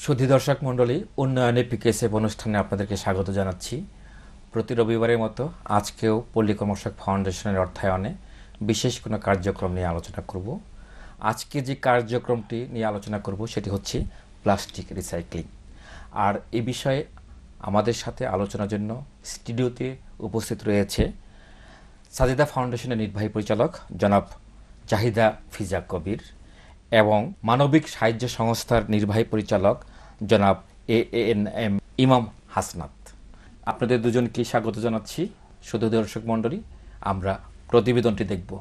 সুধী দর্শক মণ্ডলী, উন্নয়নে পিকেএসএফ অনুষ্ঠানে আপনাদেরকে স্বাগত জানাচ্ছি। প্রতি রবিবারের মতো আজকেও পল্লী কর্মসংস্থান ফাউন্ডেশনের অর্থায়নে বিশেষ কোনো কার্যক্রম নিয়ে আলোচনা করব। আজকে যে কার্যক্রমটি নিয়ে আলোচনা করব সেটি হচ্ছে প্লাস্টিক রিসাইক্লিং। আর এ বিষয়ে আমাদের সাথে আলোচনার জন্য স্টুডিওতে উপস্থিত রয়েছে সাজেদা ফাউন্ডেশনের নির্বাহী পরিচালক জনাব জাহিদা ফিজা কবির এবং মানবিক সাহায্য সংস্থার নির্বাহী পরিচালক জনাব এএনএম ইমাম হাসনাত। আপনাদের দুজনকে স্বাগত জানাচ্ছি। শুধু দর্শক মণ্ডলী, আমরা প্রতিবেদনটি দেখব।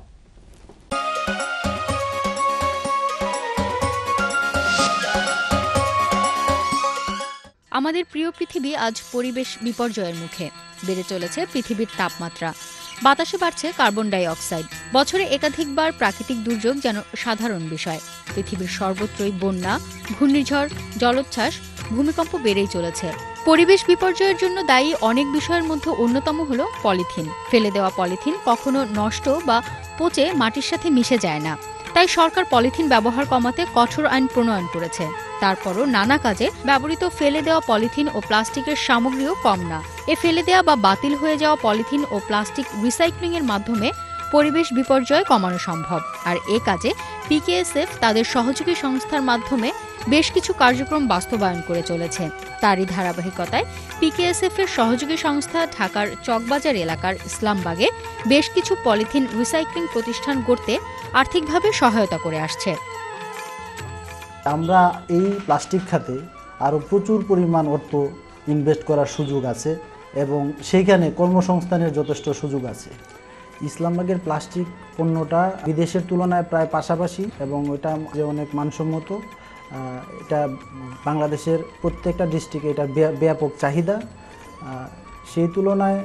আমাদের প্রিয় পৃথিবী আজ পরিবেশ বিপর্যয়ের মুখে। বেড়ে চলেছে পৃথিবীর তাপমাত্রা, বাতাসে বাড়ছে কার্বন ডাই অক্সাইড। বছরে একাধিকবার প্রাকৃতিক দুর্যোগ যেন সাধারণ বিষয়। পৃথিবীর সর্বত্রই বন্যা, ঘূর্ণিঝড়, জলোচ্ছ্বাস, ভূমিকম্প বেড়েই চলেছে। পরিবেশ বিপর্যয়ের জন্য দায়ী অনেক বিষয়ের মধ্যে অন্যতম হল পলিথিন। ফেলে দেওয়া পলিথিন কখনো নষ্ট বা পচে মাটির সাথে মিশে যায় না। তাই সরকার পলিথিন ব্যবহার কমাতে কঠোর আইন প্রণয়ন করেছে। তারপরও নানা কাজে ব্যবহৃত ফেলে দেওয়া পলিথিন ও প্লাস্টিকের সামগ্রীও কম না। এ ফেলে দেওয়া বা বাতিল হয়ে যাওয়া পলিথিন ও প্লাস্টিক রিসাইক্লিংয়ের মাধ্যমে পরিবেশ বিপর্যয় কমানো সম্ভব। আর এ কাজে পিকেএসএফ তাদের সহযোগী সংস্থার মাধ্যমে বেশ কিছু কার্যক্রম বাস্তবায়ন করে চলেছে। তারই ধারাবাহিকতায় পিকেএসএফ এর সহযোগী সংস্থা ঢাকার চকবাজার এলাকার ইসলামবাগে বেশ কিছু পলিথিন রিসাইক্লিং প্রতিষ্ঠান গড়তে আর্থিকভাবে সহায়তা করে আসছে। আমরা এই প্লাস্টিক খাতে আরও প্রচুর পরিমাণ অর্থ ইনভেস্ট করার সুযোগ আছে এবং সেইখানে কর্মসংস্থানের যথেষ্ট সুযোগ আছে। ইসলামবাগের প্লাস্টিক পণ্যটা বিদেশের তুলনায় প্রায় পাশাপাশি এবং এটা যে অনেক মানসম্মত। এটা বাংলাদেশের প্রত্যেকটা ডিস্ট্রিক্টে এটা ব্যাপক চাহিদা। সেই তুলনায়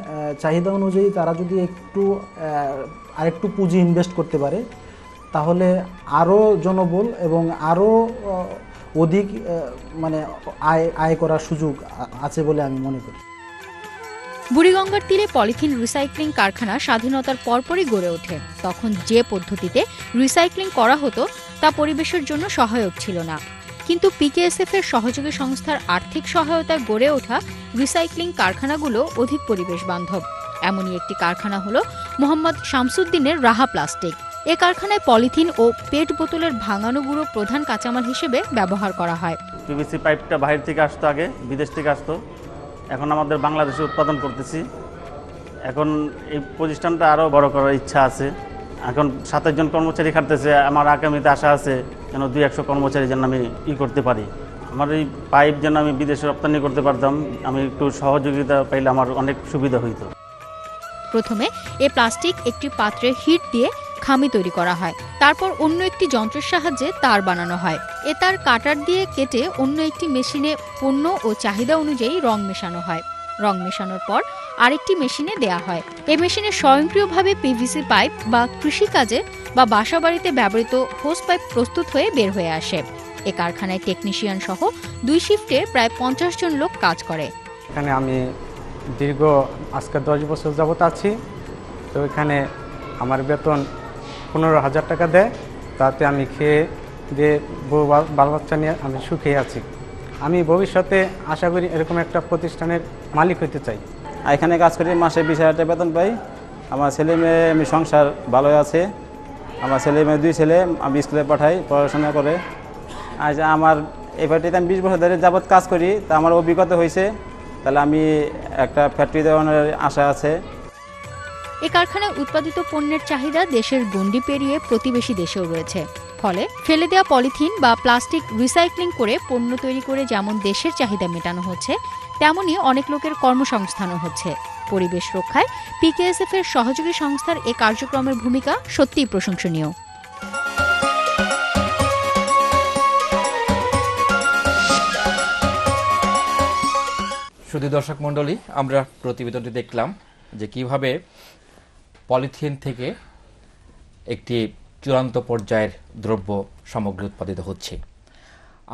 চাহিদা অনুযায়ী তারা যদি আরেকটু পুঁজি ইনভেস্ট করতে পারে তাহলে আরও জনবল এবং আরও অধিক আয় করার সুযোগ আছে বলে আমি মনে করি। বুড়িগঙ্গার তীরে পলিথিন রিসাইক্লিং কারখানা স্বাধীনতার পরপরই গড়ে ওঠে। তখন যে পদ্ধতিতে রিসাইক্লিং করা হতো তা পরিবেশের জন্য সহায়ক ছিল না। কিন্তু পিকেএসএফ এর সহযোগী সংস্থার আর্থিক সহায়তায় গড়ে ওঠা রিসাইক্লিং কারখানাগুলো অধিক পরিবেশ বান্ধব। এমনই একটি কারখানা হলো মোহাম্মদ শামসুদ্দিনের রাহা প্লাস্টিক। এ কারখানায় পলিথিন ও পেট বোতলের ভাঙানো গুঁড়ো প্রধান কাঁচামাল হিসেবে ব্যবহার করা হয়। পিভিসি পাইপটা বাইরে থেকে আসতো, আগে বিদেশ থেকে আসতো, এখন আমাদের বাংলাদেশে উৎপাদন করতেছি। এখন এই প্রতিষ্ঠানটা আরও বড় করার ইচ্ছা আছে। এখন 27 জন কর্মচারী খাটতেছে। আমার আগামীতে আশা আছে যেন 200 কর্মচারী যেন আমি করতে পারি। আমার এই পাইপ যেন আমি বিদেশে রপ্তানি করতে পারতাম। আমি একটু সহযোগিতা পাইলে আমার অনেক সুবিধা হইতো। প্রথমে এ প্লাস্টিক একটি পাত্রে হিট দিয়ে খামি তৈরি করা হয়। তারপর অন্য একটি যন্ত্রের সাহায্যে তার বানানো হয়। এ তার কাটার দিয়ে কেটে অন্য একটি মেশিনে পণ্য ও চাহিদা অনুযায়ী রং মেশানো হয়। রং মেশানোর পর আরেকটি মেশিনে দেয়া হয়। এই মেশিনে স্বয়ংক্রিয়ভাবে পিভিসি পাইপ বা কৃষিকাজে বা বাসাবাড়িতে ব্যবহৃত হোস পাইপ প্রস্তুত হয়ে বের হয়ে আসে। এ কারখানায় টেকনিশিয়ান সহ 2 শিফটে প্রায় 50 জন লোক কাজ করে। এখানে আমি দীর্ঘ আজকে 10 বছর যাবত আছি। তো এখানে আমার বেতন 15,000 টাকা দেয়। তাতে আমি খেয়ে দিয়ে বউ বাল বাচ্চা নিয়ে আমি সুখে আছি। আমি ভবিষ্যতে আশা করি এরকম একটা প্রতিষ্ঠানের মালিক হতে চাই। এখানে কাজ করি, মাসে 20,000 টাকা বেতন পাই। আমার ছেলে মেয়ে আমি সংসার ভালো আছে। আমার ছেলে মেয়ে 2 ছেলে আমি স্কুলে পাঠাই, পড়াশোনা করে। আজ আমার এই ফ্যাক্টরিতে আমি 20 বছর ধরে যাবৎ কাজ করি। তা আমার অভিজ্ঞতা হয়েছে, তাহলে আমি একটা ফ্যাক্টরি দেওয়ানোর আশা আছে। এ কারখানায় উৎপাদিত পণ্যের চাহিদা দেশের গণ্ডি পেরিয়ে প্রতিবেশী দেশেও রয়েছে। ফলে ফেলে দেওয়া পলিথিন বা প্লাস্টিক রিসাইক্লিং করে পণ্য তৈরি করে যেমন দেশের চাহিদা মেটানো হচ্ছে, তেমনি অনেক লোকের কর্মসংস্থানও হচ্ছে। পরিবেশ রক্ষায় পিকেএসএফ এর সহযোগী সংস্থার এ কার্যক্রমের ভূমিকা সত্যিই প্রশংসনীয়। শুধু দর্শক মণ্ডলী, আমরা প্রতিবেদনটি দেখলাম যে কিভাবে পলিথিন থেকে একটি চূড়ান্ত পর্যায়ের দ্রব্য সামগ্রী উৎপাদিত হচ্ছে।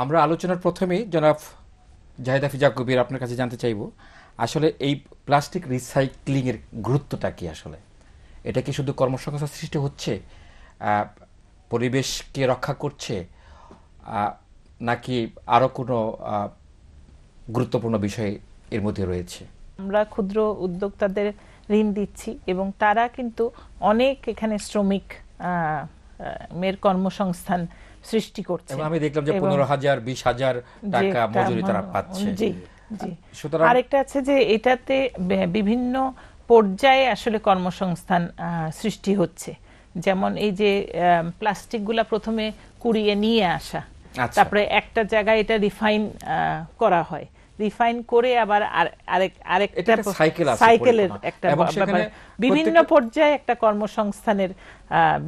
আমরা আলোচনার প্রথমেই জনাব জাহিদা ফিজা কবির আপনার কাছে জানতে চাইব, আসলে এই প্লাস্টিক রিসাইক্লিংয়ের গুরুত্বটা কি? আসলে এটা কি শুধু কর্মসংস্থান সৃষ্টি হচ্ছে, পরিবেশকে রক্ষা করছে, নাকি আরো কোনো গুরুত্বপূর্ণ বিষয় এর মধ্যে রয়েছে? আমরা ক্ষুদ্র উদ্যোক্তাদের ঋণ দিচ্ছি এবং তারা কিন্তু অনেক এখানে শ্রমিক মেয়ের কর্মসংস্থান সৃষ্টি করছে। এবং আমি দেখলাম যে 15,000 20,000 টাকা মজুরি তারা পাচ্ছে। জি জি। সুতরাং আরেকটা আছে যে এটাতে বিভিন্ন পর্যায়ে আসলে কর্মসংস্থান সৃষ্টি হচ্ছে। যেমন এই যে প্লাস্টিকগুলা প্রথমে কুড়িয়ে নিয়ে আসা, আচ্ছা। তারপরে একটা জায়গায় এটা রিফাইন করা হয়, রিফাইন করে আবার আরেকটা সাইকেলের একটা বিভিন্ন পর্যায়ে একটা কর্মসংস্থানের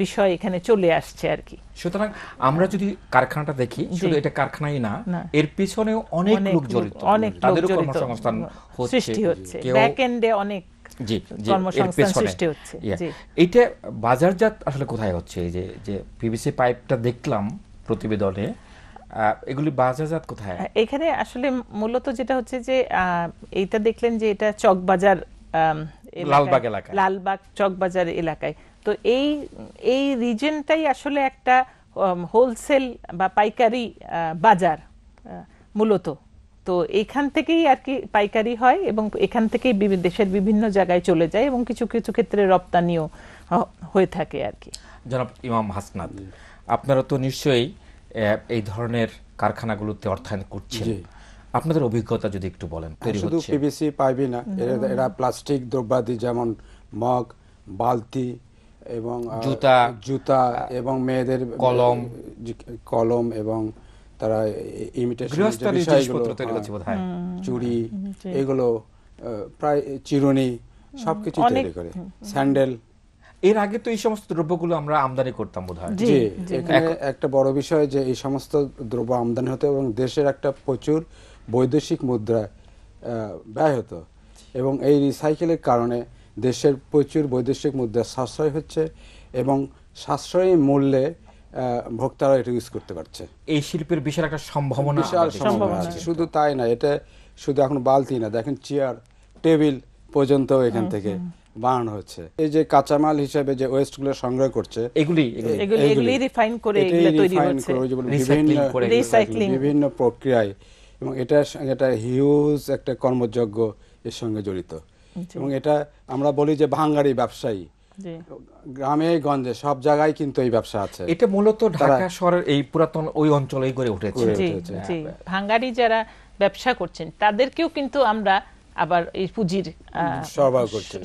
বিষয় এখানে চলে আসছে আর কি। সুতরাং আমরা যদি কারখানাটা দেখি, শুধু এটা কারখানাই না, এর পিছনেও অনেক লোক জড়িত, তাদেরও কর্মসংস্থান সৃষ্টি হচ্ছে, ব্যাক এন্ডে অনেক কর্মসংস্থান সৃষ্টি হচ্ছে। এইটা বাজারজাত আসলে কোথায় হচ্ছে? এই যে পিভিসি পাইপটা দেখলাম প্রতিবেদনে, এগুলি বাজারজাত কোথায়? এখানে আসলে মূলত যেটা হচ্ছে যে এইটা দেখলেন যে এটা চকবাজার, লালবাগ চকবাজার এলাকায়। তো এই রিজনটাই আসলে একটা হোলসেল বা পাইকারি বাজার মূলত। তো এখান থেকেই আর কি পাইকারি হয় এবং এখান থেকেই দেশের বিভিন্ন জায়গায় চলে যায় এবং কিছু কিছু ক্ষেত্রে রপ্তানিও হয়ে থাকে আর কি। জনাব ইমাম হাসনাত, আপনারা তো নিশ্চয়ই এই ধরনের কারখানাগুলোতে অর্থায়ন করছেন, আপনাদের অভিজ্ঞতা যদি একটু বলেন। শুধু পিভিসি পাইবি না, এরা প্লাস্টিক দ্রব্যাদি যেমন মগ, বালতি এবং জুতা এবং মেয়েদের কলম এবং তারা ইমিটেশন চুড়ি, এগুলো প্রায় চিরুনি সবকিছু তৈরি করে, স্যান্ডেল। এর আগে তো এই সমস্ত দ্রব্যগুলো আমরা আমদানি করতাম বোধহয়। জি, এখানে একটা বড় বিষয় যে এই সমস্ত দ্রব্য আমদানি হতো এবং দেশের একটা প্রচুর বৈদেশিক মুদ্রা ব্যয় হতো এবং এই রিসাইকেলের কারণে দেশের প্রচুর বৈদেশিক মুদ্রা সাশ্রয় হচ্ছে এবং সাশ্রয়ী মূল্যে ভোক্তারা এটা ইউজ করতে পারছে। এই শিল্পের বিশাল একটা সম্ভাবনা আছে। শুধু তাই না, এটা শুধু এখন বালতি না, দেখেন চেয়ার টেবিল পর্যন্ত এখান থেকে বানানো হচ্ছে। এই যে কাঁচামাল হিসেবে যে ওয়েস্টগুলো সংগ্রহ করছে, এগুলি রিফাইন করে তৈরি হচ্ছে বিভিন্ন প্রক্রিয়ায়, এবং এটা হিউজ একটা কর্মযজ্ঞ এর সঙ্গে জড়িত। এবং এটা আমরা বলি যে ভাঙ্গারি ব্যবসায়ী, গ্রামে গঞ্জে সব জায়গায় কিন্তু এই ব্যবসা আছে। এটা মূলত ঢাকা শহরের এই পুরাতন ওই অঞ্চলেই গড়ে উঠেছে। ভাঙ্গারি যারা ব্যবসা করছেন তাদেরকেও কিন্তু আমরা আবার এই পুঁজির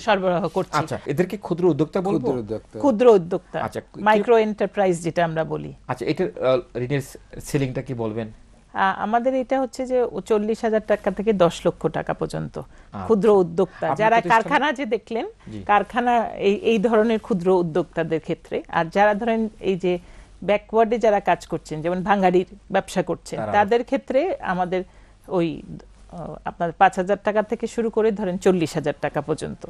সরবরাহ করছি। আচ্ছা, এদেরকে ক্ষুদ্র উদ্যোক্তা বলবো? ক্ষুদ্র উদ্যোক্তা, মাইক্রো এন্টারপ্রাইজ যেটা আমরা বলি। আচ্ছা, এটার ঋণের সিলিংটা কি বলবেন? আমাদের এটা হচ্ছে যে 40,000 টাকা থেকে 10 লক্ষ টাকা পর্যন্ত ক্ষুদ্র উদ্যোক্তা যারা কারখানা, যে দেখলেন কারখানা, এই ধরনের ক্ষুদ্র উদ্যোক্তাদের ক্ষেত্রে। আর যারা ধরেন এই যে ব্যাকওয়ার্ডে যারা কাজ করছেন, যেমন ভাঙ্গারির ব্যবসা করছেন, তাদের ক্ষেত্রে আমাদের ওই আপনার 5,000 টাকা থেকে শুরু করে ধরেন 40,000 টাকা পর্যন্ত,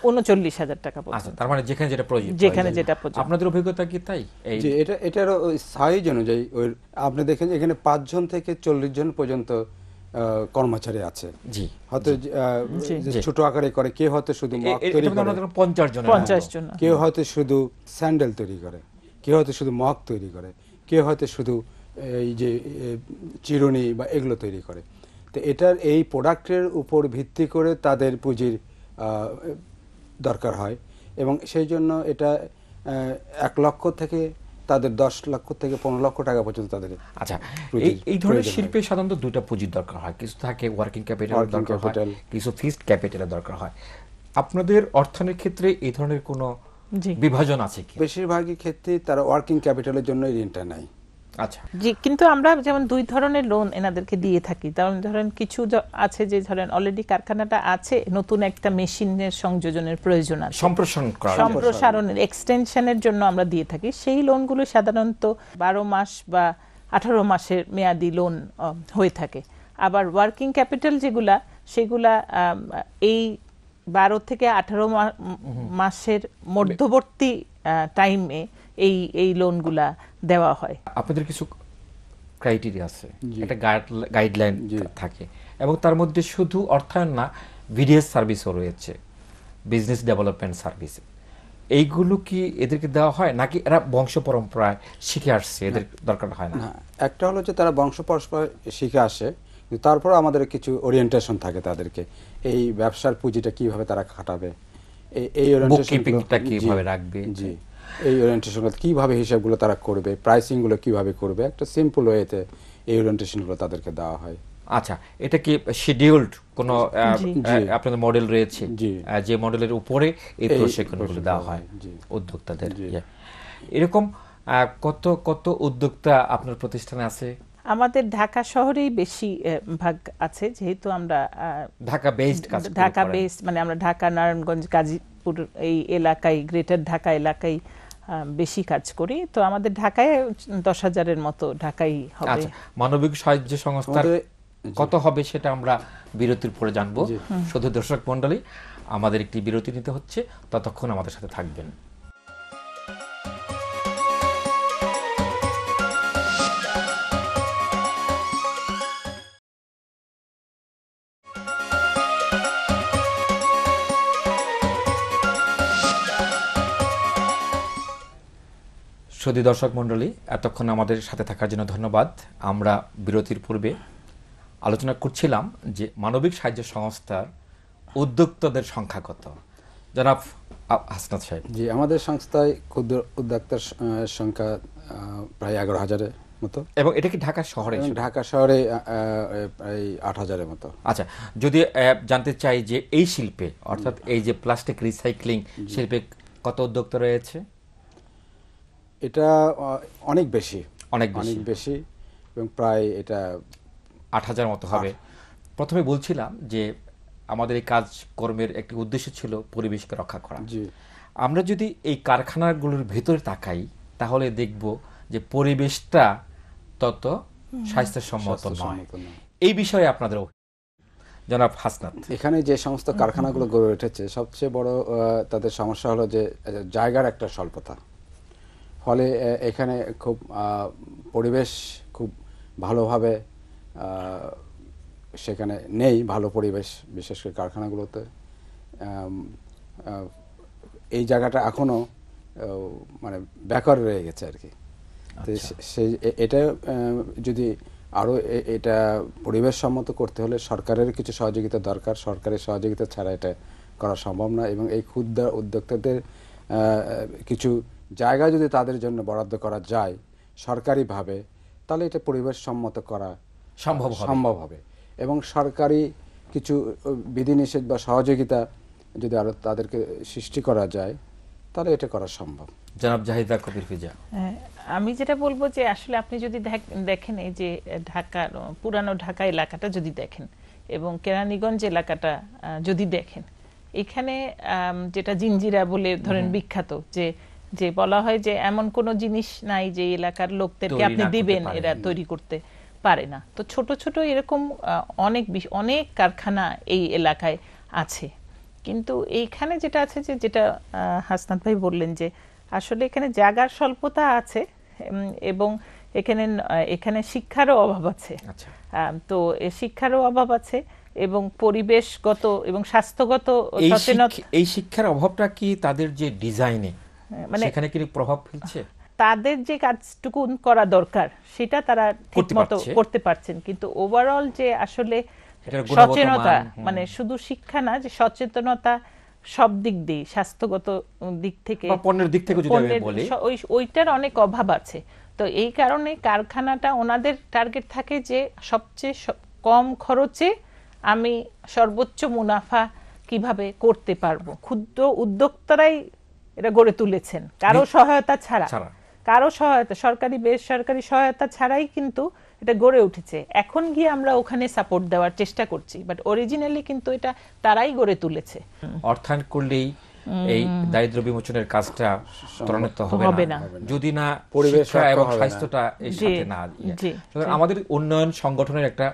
39,000 টাকা পর্যন্ত। তার মানে যেখানে যেটা প্রয়োজন, আপনাদের অভিজ্ঞতা কি তাই? যে এটার সাইজ অনুযায়ী আপনি দেখেন এখানে 5 জন থেকে 40 জন পর্যন্ত কর্মচারী আছে। জি, হয়তো ছোট আকারে করে, কেউ হয়তো শুধু মগ তৈরি করে, 50 জন, কেউ হয়তো শুধু স্যান্ডেল তৈরি করে, কেউ হয়তো শুধু মগ তৈরি করে, কেউ হয়তো শুধু এই যে চিরুনি বা এগুলো তৈরি করে। তো এটার এই প্রোডাক্টের উপর ভিত্তি করে তাদের পুঁজির দরকার হয় এবং সেই জন্য এটা 1 লক্ষ থেকে তাদের 10 লক্ষ থেকে 15 লক্ষ টাকা পর্যন্ত তাদের। আচ্ছা, এই ধরনের শিল্পে সাধারণত দুটো পুঁজির দরকার হয়, কিছু থাকে ওয়ার্কিং ক্যাপিটালের দরকার হয়, কিছু ফিক্সড ক্যাপিটালের দরকার হয়। আপনাদের অর্থনীতির ক্ষেত্রে এই ধরনের কোনো বিভাজন আছে কি? বেশিরভাগই ক্ষেত্রে তারা ওয়ার্কিং ক্যাপিটালের জন্য ঋণটা নেয়। আচ্ছা, জি, কিন্তু আমরা যেমন 2 ধরনের লোন এনাদেরকে দিয়ে থাকি। যেমন ধরেন কিছু আছে যে ধরেন অলরেডি কারখানাটা আছে, নতুন একটা মেশিনের সংযোজনের প্রয়োজন আছে, সম্প্রসারণের এক্সটেনশনের জন্য আমরা দিয়ে থাকি। সেই লোনগুলো সাধারণত 12 মাস বা 18 মাসের মেয়াদি লোন হয়ে থাকে। আবার ওয়ার্কিং ক্যাপিটাল যেগুলা, সেগুলা এই 12 থেকে 18 মাসের মধ্যবর্তী টাইমে এই লোনগুলা দেওয়া হয়। আপনাদের কিছু ক্রাইটেরিয়া আছে, একটা গাইডলাইন থাকে এবং তার মধ্যে শুধু অর্থায়ন না, ভিডিএস সার্ভিসও রয়েছে, বিজনেস ডেভেলপমেন্ট সার্ভিস। এইগুলো কি এদেরকে দেওয়া হয় নাকি এরা বংশ পরম্পরায় শিখে আসছে, এদের দরকার হয় না? একটা হলো যে তারা বংশ পরম্পরায় শিখে আসে, কিন্তু তারপর আমাদের কিছু ওরিয়েন্টেশন থাকে তাদেরকে, এই ব্যবসার পুঁজিটা কিভাবে তারা খাটাবে, এই বুককিপিংটা কিভাবে রাখবে, জি এই ওরিয়েন্টেশনগুলো কিভাবে, হিসাবগুলো তারা করবে, প্রাইসিংগুলো কিভাবে করবে, একটা সিম্পল ওয়েতে এই ওরিয়েন্টেশনগুলো তাদেরকে দেওয়া হয়। আচ্ছা, এটা কি শিডিউলড কোন আপনাদের মডেল রয়েছে যে মডেলের উপরে এই প্রশিক্ষণগুলো দেওয়া হয় উদ্যোক্তাদের? এরকম কত কত উদ্যোক্তা আপনার প্রতিষ্ঠানে আছে? আমাদের ঢাকা শহরেই বেশি ভাগ আছে, যেহেতু আমরা ঢাকা বেসড মানে আমরা ঢাকা, নারায়ণগঞ্জ, গাজীপুর এই এলাকায়, গ্রেটার ঢাকা এলাকায় বেশি কাজ করি। তো আমাদের ঢাকায় 10,000-এর মতো ঢাকাই হবে। মানবিক সাহায্য সংস্থার কত হবে সেটা আমরা বিরতির পরে জানবো। শুধু দর্শক মণ্ডলী, আমাদের একটি বিরতি নিতে হচ্ছে, ততক্ষণ আমাদের সাথে থাকবেন। সুধী দর্শক মণ্ডলী, এতক্ষণ আমাদের সাথে থাকার জন্য ধন্যবাদ। আমরা বিরতির পূর্বে আলোচনা করছিলাম যে মানবিক সাহায্য সংস্থার উদ্যোক্তাদের সংখ্যা কত। জনাব হাসনাত সাহেব। জি, আমাদের সংস্থায় ক্ষুদ্র উদ্যোক্তার সংখ্যা প্রায় 11,000-এর মতো। এবং এটা কি ঢাকা শহরে? ঢাকা শহরে প্রায় 8,000-এর মতো। আচ্ছা, যদি জানতে চাই যে এই শিল্পে, অর্থাৎ এই যে প্লাস্টিক রিসাইক্লিং শিল্পে কত উদ্যোক্তা রয়েছে? এটা অনেক বেশি, অনেক বেশি, এবং প্রায় এটা 8,000 মতো হবে। প্রথমে বলছিলাম যে আমাদের এই কাজকর্মের একটি উদ্দেশ্য ছিল পরিবেশকে রক্ষা করা। আমরা যদি এই কারখানাগুলোর ভেতরে তাকাই তাহলে দেখব যে পরিবেশটা তত স্বাস্থ্যসম্মত নয়। এই বিষয়ে আপনাদের জনাব হাসনাত। এখানে যে সমস্ত কারখানাগুলো গড়ে উঠেছে, সবচেয়ে বড় তাদের সমস্যা হলো যে জায়গার একটা স্বল্পতা। ফলে এখানে খুব পরিবেশ খুব ভালোভাবে সেখানে নেই, ভালো পরিবেশ, বিশেষ করে কারখানাগুলোতে। এই জায়গাটা এখনো মানে ব্যাকওয়ার্ড রয়ে গেছে আর কি। সেই এটা যদি আরও এটা পরিবেশ সম্মত করতে হলে সরকারের কিছু সহযোগিতা দরকার। সরকারের সহযোগিতা ছাড়া এটা করা সম্ভব না। এবং এই ক্ষুদ্র উদ্যোক্তাদের কিছু জায়গা যদি তাদের জন্য বরাদ্দ করা যায় সরকারিভাবে, তাহলে এটা পরিবেশ সম্মত করা সম্ভব হবে। এবং সরকারি কিছু বিধিনিষেধ বা সহযোগিতা যদি আরো তাদেরকে সৃষ্টি করা যায়, তাহলে এটা করা সম্ভব। জনাব জাহিদা কবির ফিজা। আমি যেটা বলবো যে আসলে আপনি যদি দেখেন এই যে ঢাকার পুরানো ঢাকা এলাকাটা যদি দেখেন এবং কেরানীগঞ্জ এলাকাটা যদি দেখেন, এখানে যেটা জিঞ্জিরা বলে ধরেন বিখ্যাত, যে বলা হয় যে এমন কোন জিনিস নাই যে এলাকার লোকদেরকে আপনি দিবেন এরা তৈরি করতে পারে না। তো ছোট ছোট এরকম অনেক কারখানা এই এলাকায় আছে। কিন্তু এইখানে যেটা আছে যেটা হাসনাত ভাই বললেন যে আসলে এখানে জায়গার স্বল্পতা আছে এবং এখানে শিক্ষারও অভাব আছে। তো শিক্ষারও অভাব আছে এবং পরিবেশগত এবং স্বাস্থ্যগত সচেতনতা। এই শিক্ষার অভাবটা কি তাদের যে ডিজাইনে সেখানে কি প্রভাব ফেলছে? তাদের যে কাজটুকু করা দরকার সেটা তারা ঠিকমতো করতে পারছেন, কিন্তু ওভারঅল যে আসলে সচেতনতা, মানে শুধু শিক্ষা না, যে সচেতনতা সব দিক দিয়ে, স্বাস্থ্যগত দিক থেকে, পণ্যের দিক থেকে যদি আমি বলি, ওইটার অনেক অভাব আছে। তো এই কারণে কারখানাটা ওনাদের টার্গেট থাকে যে সবচেয়ে কম খরচে আমি সর্বোচ্চ মুনাফা কিভাবে করতে পারবো। ক্ষুদ্র উদ্যোক্তারাই এটা গড়ে তুলেছেন, কারো সহায়তা ছাড়া, কারো সহায়তা, সরকারি বেসরকারি সহায়তা ছাড়াই কিন্তু এটা গড়ে উঠেছে। এখন গিয়ে আমরা ওখানে সাপোর্ট দেওয়ার চেষ্টা করছি, বাট অরিজিনালি কিন্তু এটা তারাই গড়ে তুলেছে। অর্থায়ন করলেই এই দারিদ্র বিমোচনের কাজটা ত্বরান্বিত হবে না যদি না পরিবেশ এবং স্বাস্থ্যটা এর সাথে না। আমাদের উন্নয়ন সংগঠনের একটা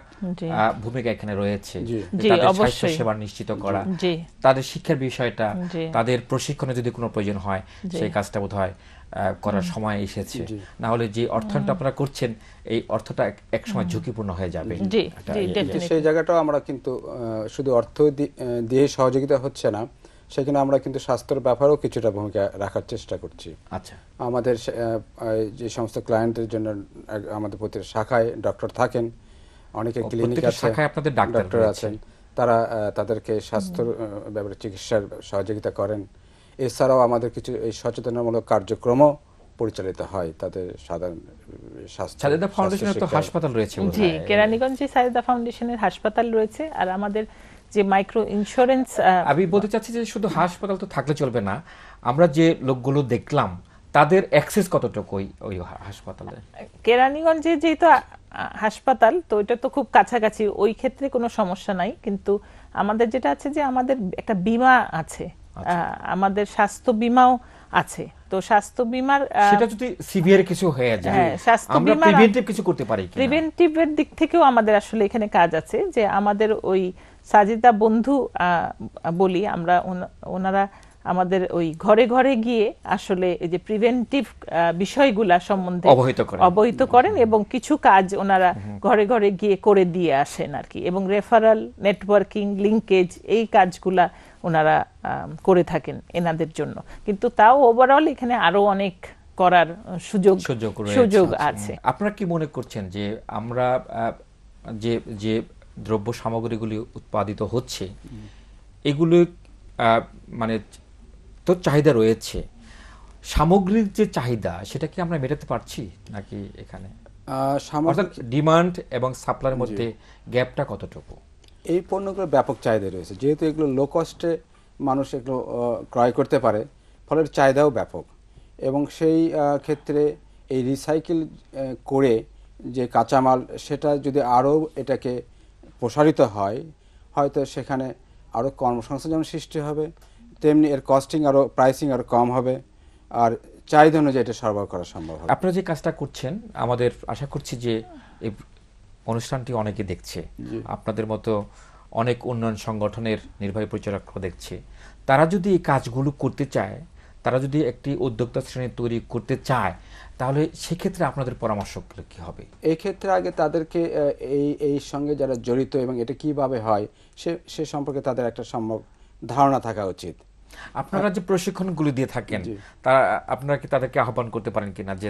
ভূমিকা এখানে রয়েছে, তাদের স্বাস্থ্য সেবা নিশ্চিত করা, তাদের শিক্ষার বিষয়টা, তাদের প্রশিক্ষণে যদি কোনো প্রয়োজন হয় সেই কাজটা বোধহয় করার সময় এসেছে। না হলে যে অর্থায়নটা আপনারা করছেন এই অর্থটা একসময় ঝুঁকিপূর্ণ হয়ে যাবে। সেই জায়গাটাও আমরা কিন্তু শুধু অর্থ দিয়ে সহযোগিতা হচ্ছে না, সেখানে আমরা কিন্তু স্বাস্থ্যের ব্যাপারেও কিছুটা ভূমিকা রাখার চেষ্টা করছি। আচ্ছা, আমাদের যে সমস্ত ক্লায়েন্টের জন্য আমাদের প্রতি শাখায় ডক্টর থাকেন, অনেকে ক্লিনিক আছে, শাখায় আপনাদের ডক্টর আছেন, তারা তাদেরকে স্বাস্থ্য ব্যাপারে চিকিৎসার সহযোগিতা করেন। এছাড়াও আমাদের কিছু এই সচেতনমূলক কার্যক্রমও পরিচালিত হয় তাদের সাধারণ স্বাস্থ্য। সাজেদা ফাউন্ডেশনের তো হাসপাতাল রয়েছে জি, কেরানীগঞ্জে সাজেদা ফাউন্ডেশনের হাসপাতাল রয়েছে। আর আমাদের যে মাইক্রো ইন্স্যুরেন্স, আমি বলতে চাচ্ছি যে শুধু হাসপাতাল তো থাকলে চলবে না, আমরা যে লোকগুলো দেখলাম তাদের অ্যাক্সেস কতটুকু ওই হাসপাতালে? কেরানীগঞ্জে যেহেতু হাসপাতাল, তো এটা তো খুব কাছাকাছি, ওই ক্ষেত্রে কোনো সমস্যা নাই। কিন্তু আমাদের যেটা আছে যে আমাদের একটা বীমা আছে, আমাদের স্বাস্থ্য বীমাও আছে। তো স্বাস্থ্য বীমার সেটা যদি সিভিয়ার কিছু হয়ে যায়, আমরা প্রিভেন্টিভ কিছু করতে পারি কিনা? প্রিভেন্টিভের দিক থেকেও আমাদের আসলে এখানে কাজ আছে। যে আমাদের ওই সাজিদা বন্ধু বলি আমরা, ওনারা আমাদের ওই ঘরে ঘরে গিয়ে আসলে এই যে প্রিভেন্টিভ বিষয়গুলা সম্বন্ধে অবহিত করেন এবং কিছু কাজ ওনারা ঘরে ঘরে গিয়ে করে দিয়ে আসেন আর কি। এবং রেফারাল, নেটওয়ার্কিং, লিঙ্কেজ, এই কাজগুলা ওনারা করে থাকেন এনাদের জন্য। কিন্তু তাও ওভারঅল এখানে আরো অনেক করার সুযোগ আছে। আপনারা কি মনে করছেন যে আমরা যে দ্রব্য সামগ্রীগুলি উৎপাদিত হচ্ছে এগুলো মানে তো চাহিদা রয়েছে, সামগ্রিক যে চাহিদা সেটা কি আমরা মেটাতে পারছি নাকি এখানে ডিমান্ড এবং সাপ্লাইয়ের মধ্যে গ্যাপটা কতটুকু? এই পণ্যগুলোর ব্যাপক চাহিদা রয়েছে, যেহেতু এগুলো লো কস্টে মানুষ এগুলো ক্রয় করতে পারে, ফলে চাহিদাও ব্যাপক। এবং সেই ক্ষেত্রে এই রিসাইকেল করে যে কাঁচামাল, সেটা যদি আরও এটাকে প্রসারিত হয়, হয়তো সেখানে আরও কর্মসংস্থান যেমন সৃষ্টি হবে, তেমনি এর কস্টিং আরও, প্রাইসিং আরও কম হবে, আর চাহিদা অনুযায়ী এটা সরবরাহ করা সম্ভব হবে। আপনারা যে কাজটা করছেন, আমাদের আশা করছি যে এই অনুষ্ঠানটি অনেকে দেখছে, আপনাদের মতো অনেক উন্নয়ন সংগঠনের নির্বাহী পরিচালকরা দেখছে। তারা যদি এই কাজগুলো করতে চায়, তারা যদি একটি উদ্যোক্তা শ্রেণী তৈরি করতে চায়, তাহলে সেক্ষেত্রে আপনাদের পরামর্শ কি হবে? এই ক্ষেত্রে আগে তাদেরকে এই সঙ্গে যারা জড়িত এবং এটা কিভাবে হয় সে সম্পর্কে তাদের একটা সম্ভব ধারণা থাকা উচিত। আপনারা যে প্রশিক্ষণগুলো দিয়ে থাকেন, তারা আপনারা কি তাদেরকে আহ্বান করতে পারেন কিনা যে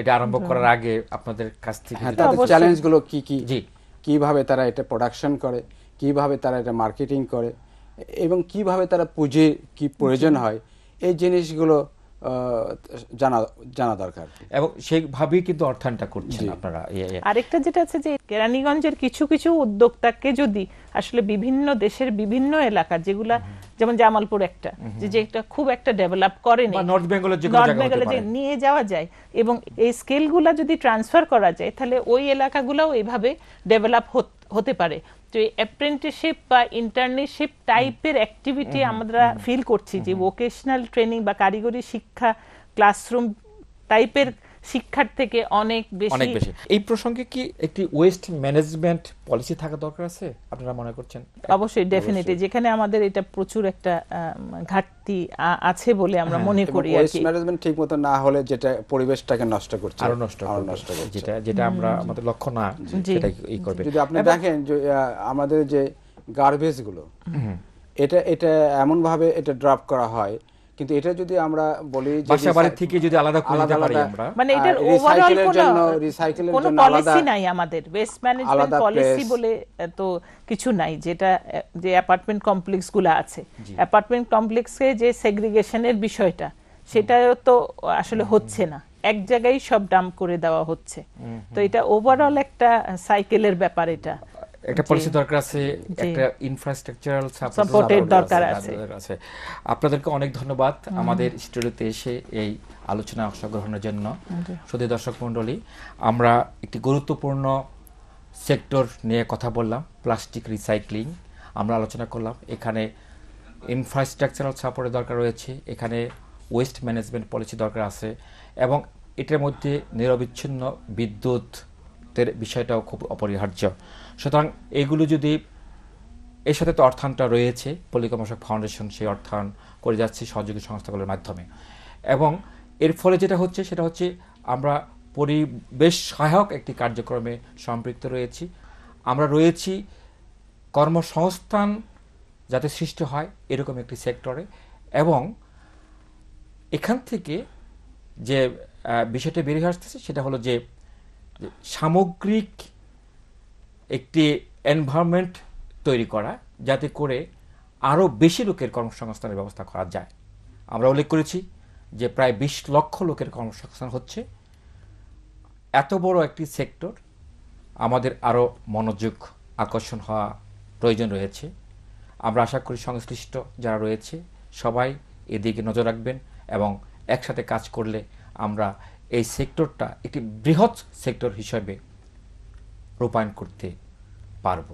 এটা আরম্ভ করার আগে আপনাদের কাছ থেকে তাদের চ্যালেঞ্জগুলো কি কি, কিভাবে তারা এটা প্রোডাকশন করে, কিভাবে তারা এটা মার্কেটিং করে, এবং কিভাবে তারা পুঁজি কি প্রয়োজন হয়, এই জিনিসগুলো জানা দরকার। এবং সেইভাবেই কিন্তু অর্থায়নটা করছেন আপনারা। আরেকটা যেটা আছে যে কেরানীগঞ্জের কিছু কিছু উদ্যোক্তাকে যদি আসলে বিভিন্ন দেশের বিভিন্ন এলাকা, যেগুলা যেমন জামালপুর একটা, যেটা খুব একটা ডেভেলপ করেনি, নর্থ বেঙ্গলে যে নিয়ে যাওয়া যায় এবং এই স্কেলগুলা যদি ট্রান্সফার করা যায়, তাহলে ওই এলাকাগুলোও এইভাবে ডেভেলপ হতে পারে। তো অ্যাপ্রেন্টিসশিপ বা ইন্টার্নশিপ টাইপের অ্যাক্টিভিটি আমরা ফিল করছি যে ভোকেশনাল ট্রেনিং বা কারিগরি শিক্ষা ক্লাসরুম টাইপের শিক্ষার থেকে অনেক বেশি। এই প্রসঙ্গে কি একটি ওয়েস্ট ম্যানেজমেন্ট পলিসি থাকা দরকার আছে আপনারা মনে করছেন? অবশ্যই, ডেফিনেটলি, যেখানে আমাদের এটা প্রচুর একটা ঘাটতি আছে বলে আমরা মনে করি। ওয়েস্ট ম্যানেজমেন্ট ঠিকমতো না হলে যেটা পরিবেশটাকে নষ্ট করছে, আরো নষ্ট যেটা আমরা আমাদের লক্ষ্য না, সেটাই এই করবে। যদি আপনি দেখেন যে আমাদের যে গার্বেজ গুলো, এটা এমন ভাবে এটা ড্রপ করা হয়, কিন্তু এটা যদি আমরা বলি যে বাসাবাড়ি থেকে যদি আলাদা করে দিতে পারি আমরা, মানে এটার ওভারঅল কোনো পলিসি নাই আমাদের, ওয়েস্ট ম্যানেজমেন্ট পলিসি বলে তো কিছু নাই। যেটা যে অ্যাপার্টমেন্ট কমপ্লেক্স গুলো আছে, অ্যাপার্টমেন্ট কমপ্লেক্সে যে সেগ্রিগেশনের বিষয়টা, সেটাও তো আসলে হচ্ছে না, এক জায়গায় সব ডাম্প করে দেওয়া হচ্ছে। তো এটা ওভারঅল একটা সাইকেলের ব্যাপার, এটা একটা পলিসি দরকার আছে, একটা ইনফ্রাস্ট্রাকচারাল সাপোর্টের দরকার আছে। আপনাদেরকে অনেক ধন্যবাদ আমাদের স্টুডিওতে এসে এই আলোচনায় অংশগ্রহণের জন্য। শুধু দর্শক মণ্ডলী, আমরা একটি গুরুত্বপূর্ণ সেক্টর নিয়ে কথা বললাম, প্লাস্টিক রিসাইক্লিং আমরা আলোচনা করলাম। এখানে ইনফ্রাস্ট্রাকচারাল সাপোর্টের দরকার রয়েছে, এখানে ওয়েস্ট ম্যানেজমেন্ট পলিসি দরকার আছে, এবং এটার মধ্যে নিরবিচ্ছিন্ন বিদ্যুতের বিষয়টাও খুব অপরিহার্য। সুতরাং এগুলো যদি, এর সাথে তো অর্থায়নটা রয়েছে, পল্লী কর্মসংস্থান ফাউন্ডেশন সেই অর্থায়ন করে যাচ্ছে সহযোগী সংস্থাগুলোর মাধ্যমে। এবং এর ফলে যেটা হচ্ছে সেটা হচ্ছে আমরা পরিবেশ সহায়ক একটি কার্যক্রমে সম্পৃক্ত রয়েছি। আমরা রয়েছি কর্মসংস্থান যাতে সৃষ্টি হয় এরকম একটি সেক্টরে, এবং এখান থেকে যে বিষয়টা বেরিয়ে আসতেছে সেটা হলো যে সামগ্রিক একটি এনভায়রনমেন্ট তৈরি করা, যাতে করে আরও বেশি লোকের কর্মসংস্থানের ব্যবস্থা করা যায়। আমরা উল্লেখ করেছি যে প্রায় 20 লক্ষ লোকের কর্মসংস্থান হচ্ছে। এত বড় একটি সেক্টর, আমাদের আরও মনোযোগ আকর্ষণ হওয়া প্রয়োজন রয়েছে। আমরা আশা করি সংশ্লিষ্ট যারা রয়েছে সবাই এদিকে নজর রাখবেন, এবং একসাথে কাজ করলে আমরা এই সেক্টরটা একটি বৃহৎ সেক্টর হিসেবে রূপায়ণ করতে পারব।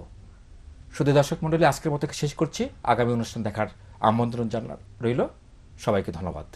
শুধু দর্শক মণ্ডলী, আজকের মতো শেষ করছি। আগামী অনুষ্ঠান দেখার আমন্ত্রণ রইল। সবাইকে ধন্যবাদ।